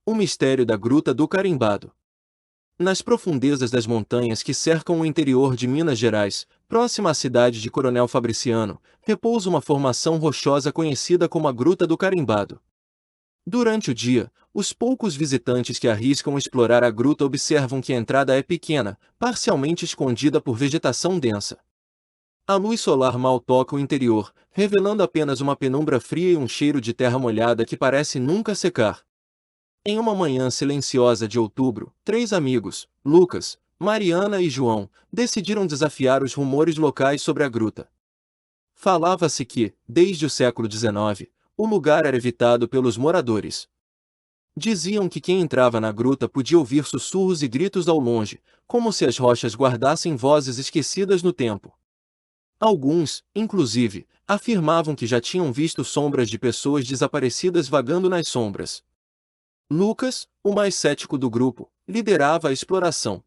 O mistério da Gruta do Carimbado. Nas profundezas das montanhas que cercam o interior de Minas Gerais, próxima à cidade de Coronel Fabriciano, repousa uma formação rochosa conhecida como a Gruta do Carimbado. Durante o dia, os poucos visitantes que arriscam explorar a gruta observam que a entrada é pequena, parcialmente escondida por vegetação densa. A luz solar mal toca o interior, revelando apenas uma penumbra fria e um cheiro de terra molhada que parece nunca secar. Em uma manhã silenciosa de outubro, três amigos, Lucas, Mariana e João, decidiram desafiar os rumores locais sobre a gruta. Falava-se que, desde o século XIX, o lugar era evitado pelos moradores. Diziam que quem entrava na gruta podia ouvir sussurros e gritos ao longe, como se as rochas guardassem vozes esquecidas no tempo. Alguns, inclusive, afirmavam que já tinham visto sombras de pessoas desaparecidas vagando nas sombras. Lucas, o mais cético do grupo, liderava a exploração.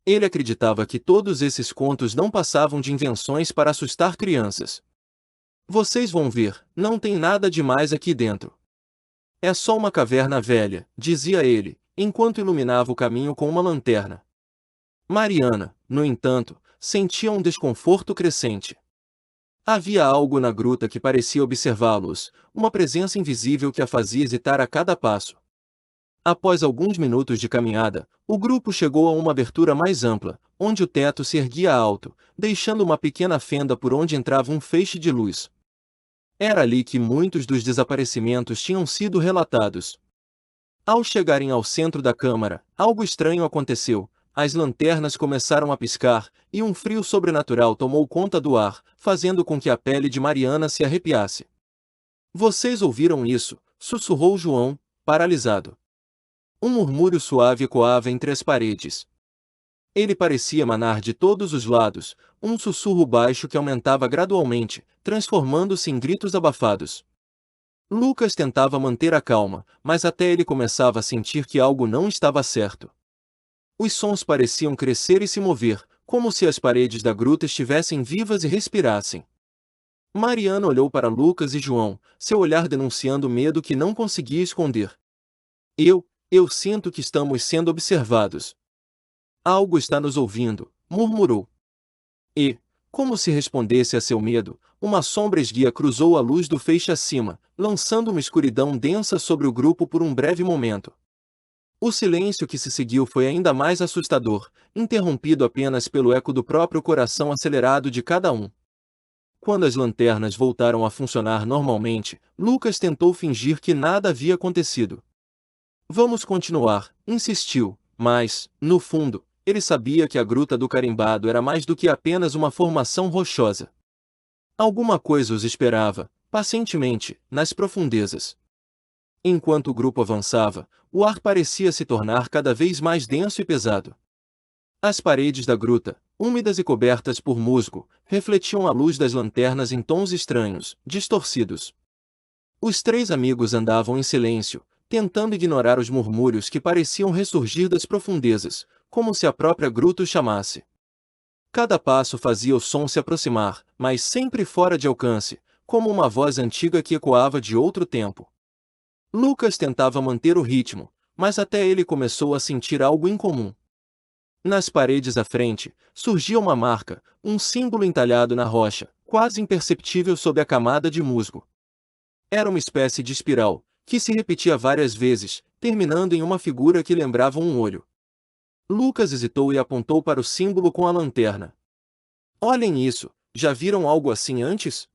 Ele acreditava que todos esses contos não passavam de invenções para assustar crianças. Vocês vão ver, não tem nada demais aqui dentro. É só uma caverna velha, dizia ele, enquanto iluminava o caminho com uma lanterna. Mariana, no entanto, sentia um desconforto crescente. Havia algo na gruta que parecia observá-los, uma presença invisível que a fazia hesitar a cada passo. Após alguns minutos de caminhada, o grupo chegou a uma abertura mais ampla, onde o teto se erguia alto, deixando uma pequena fenda por onde entrava um feixe de luz. Era ali que muitos dos desaparecimentos tinham sido relatados. Ao chegarem ao centro da câmara, algo estranho aconteceu. As lanternas começaram a piscar, e um frio sobrenatural tomou conta do ar, fazendo com que a pele de Mariana se arrepiasse. Vocês ouviram isso? Sussurrou João, paralisado. Um murmúrio suave ecoava entre as paredes. Ele parecia emanar de todos os lados, um sussurro baixo que aumentava gradualmente, transformando-se em gritos abafados. Lucas tentava manter a calma, mas até ele começava a sentir que algo não estava certo. Os sons pareciam crescer e se mover, como se as paredes da gruta estivessem vivas e respirassem. Mariana olhou para Lucas e João, seu olhar denunciando o medo que não conseguia esconder. Eu sinto que estamos sendo observados. Algo está nos ouvindo, murmurou. E, como se respondesse a seu medo, uma sombra esguia cruzou a luz do feixe acima, lançando uma escuridão densa sobre o grupo por um breve momento. O silêncio que se seguiu foi ainda mais assustador, interrompido apenas pelo eco do próprio coração acelerado de cada um. Quando as lanternas voltaram a funcionar normalmente, Lucas tentou fingir que nada havia acontecido. Vamos continuar, insistiu, mas, no fundo, ele sabia que a Gruta do Carimbado era mais do que apenas uma formação rochosa. Alguma coisa os esperava, pacientemente, nas profundezas. Enquanto o grupo avançava, o ar parecia se tornar cada vez mais denso e pesado. As paredes da gruta, úmidas e cobertas por musgo, refletiam a luz das lanternas em tons estranhos, distorcidos. Os três amigos andavam em silêncio, tentando ignorar os murmúrios que pareciam ressurgir das profundezas, como se a própria gruta os chamasse. Cada passo fazia o som se aproximar, mas sempre fora de alcance, como uma voz antiga que ecoava de outro tempo. Lucas tentava manter o ritmo, mas até ele começou a sentir algo incomum. Nas paredes à frente, surgia uma marca, um símbolo entalhado na rocha, quase imperceptível sob a camada de musgo. Era uma espécie de espiral, que se repetia várias vezes, terminando em uma figura que lembrava um olho. Lucas hesitou e apontou para o símbolo com a lanterna. Olhem isso, já viram algo assim antes?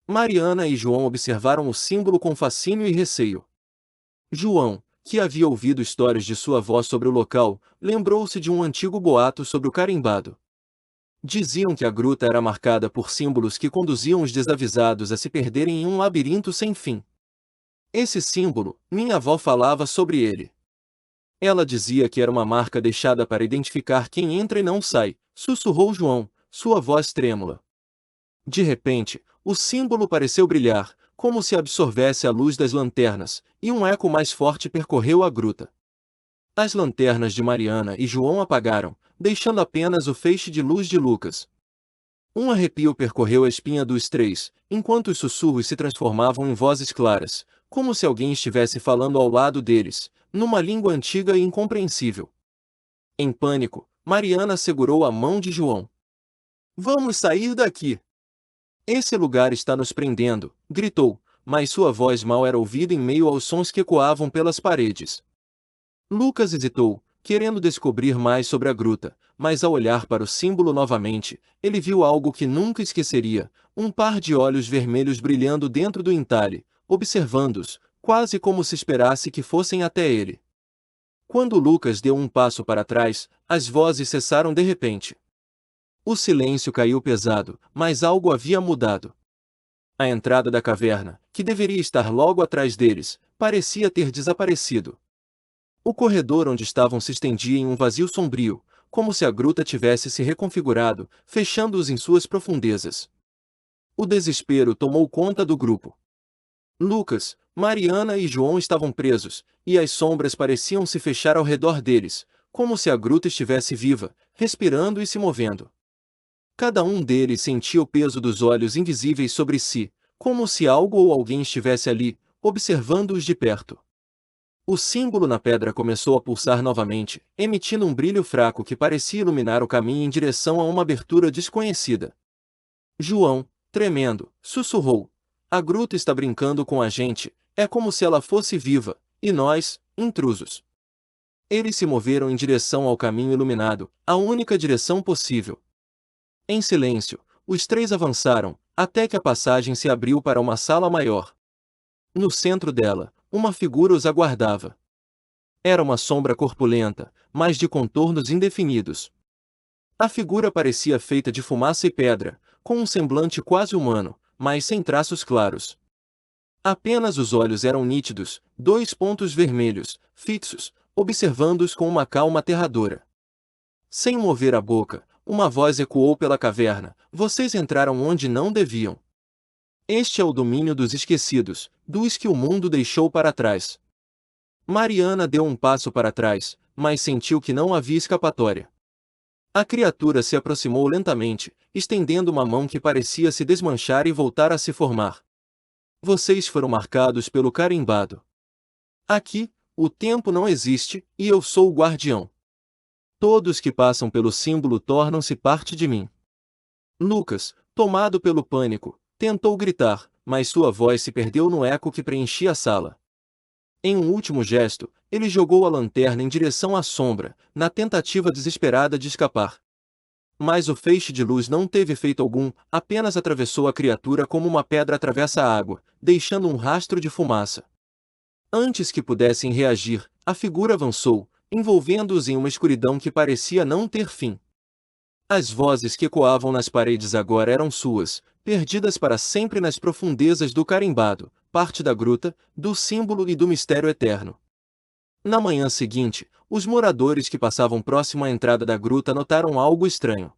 Mariana e João observaram o símbolo com fascínio e receio. João, que havia ouvido histórias de sua avó sobre o local, lembrou-se de um antigo boato sobre o carimbado. Diziam que a gruta era marcada por símbolos que conduziam os desavisados a se perderem em um labirinto sem fim. Esse símbolo, minha avó falava sobre ele. Ela dizia que era uma marca deixada para identificar quem entra e não sai, sussurrou João, sua voz trêmula. De repente, o símbolo pareceu brilhar, como se absorvesse a luz das lanternas, e um eco mais forte percorreu a gruta. As lanternas de Mariana e João apagaram, deixando apenas o feixe de luz de Lucas. Um arrepio percorreu a espinha dos três, enquanto os sussurros se transformavam em vozes claras, como se alguém estivesse falando ao lado deles, numa língua antiga e incompreensível. Em pânico, Mariana segurou a mão de João. Vamos sair daqui! Esse lugar está nos prendendo, gritou, mas sua voz mal era ouvida em meio aos sons que ecoavam pelas paredes. Lucas hesitou, querendo descobrir mais sobre a gruta, mas ao olhar para o símbolo novamente, ele viu algo que nunca esqueceria, um par de olhos vermelhos brilhando dentro do entalhe, observando-os, quase como se esperasse que fossem até ele. Quando Lucas deu um passo para trás, as vozes cessaram de repente. O silêncio caiu pesado, mas algo havia mudado. A entrada da caverna, que deveria estar logo atrás deles, parecia ter desaparecido. O corredor onde estavam se estendia em um vazio sombrio, como se a gruta tivesse se reconfigurado, fechando-os em suas profundezas. O desespero tomou conta do grupo. Lucas, Mariana e João estavam presos, e as sombras pareciam se fechar ao redor deles, como se a gruta estivesse viva, respirando e se movendo. Cada um deles sentia o peso dos olhos invisíveis sobre si, como se algo ou alguém estivesse ali, observando-os de perto. O símbolo na pedra começou a pulsar novamente, emitindo um brilho fraco que parecia iluminar o caminho em direção a uma abertura desconhecida. João, tremendo, sussurrou: "A gruta está brincando com a gente, é como se ela fosse viva, e nós, intrusos." Eles se moveram em direção ao caminho iluminado, a única direção possível. Em silêncio, os três avançaram, até que a passagem se abriu para uma sala maior. No centro dela, uma figura os aguardava. Era uma sombra corpulenta, mas de contornos indefinidos. A figura parecia feita de fumaça e pedra, com um semblante quase humano, mas sem traços claros. Apenas os olhos eram nítidos, dois pontos vermelhos, fixos, observando-os com uma calma aterradora. Sem mover a boca, uma voz ecoou pela caverna: "Vocês entraram onde não deviam. Este é o domínio dos esquecidos, dos que o mundo deixou para trás." Mariana deu um passo para trás, mas sentiu que não havia escapatória. A criatura se aproximou lentamente, estendendo uma mão que parecia se desmanchar e voltar a se formar. "Vocês foram marcados pelo carimbado. Aqui, o tempo não existe, e eu sou o guardião. Todos que passam pelo símbolo tornam-se parte de mim." Lucas, tomado pelo pânico, tentou gritar, mas sua voz se perdeu no eco que preenchia a sala. Em um último gesto, ele jogou a lanterna em direção à sombra, na tentativa desesperada de escapar. Mas o feixe de luz não teve efeito algum, apenas atravessou a criatura como uma pedra atravessa a água, deixando um rastro de fumaça. Antes que pudessem reagir, a figura avançou, envolvendo-os em uma escuridão que parecia não ter fim. As vozes que ecoavam nas paredes agora eram suas, perdidas para sempre nas profundezas do carimbado, parte da gruta, do símbolo e do mistério eterno. Na manhã seguinte, os moradores que passavam próximo à entrada da gruta notaram algo estranho.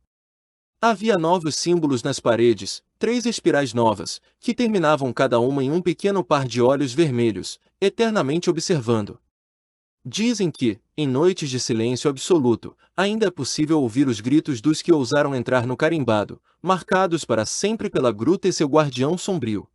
Havia novos símbolos nas paredes, 3 espirais novas, que terminavam cada uma em um pequeno par de olhos vermelhos, eternamente observando. Dizem que, em noites de silêncio absoluto, ainda é possível ouvir os gritos dos que ousaram entrar no carimbado, marcados para sempre pela gruta e seu guardião sombrio.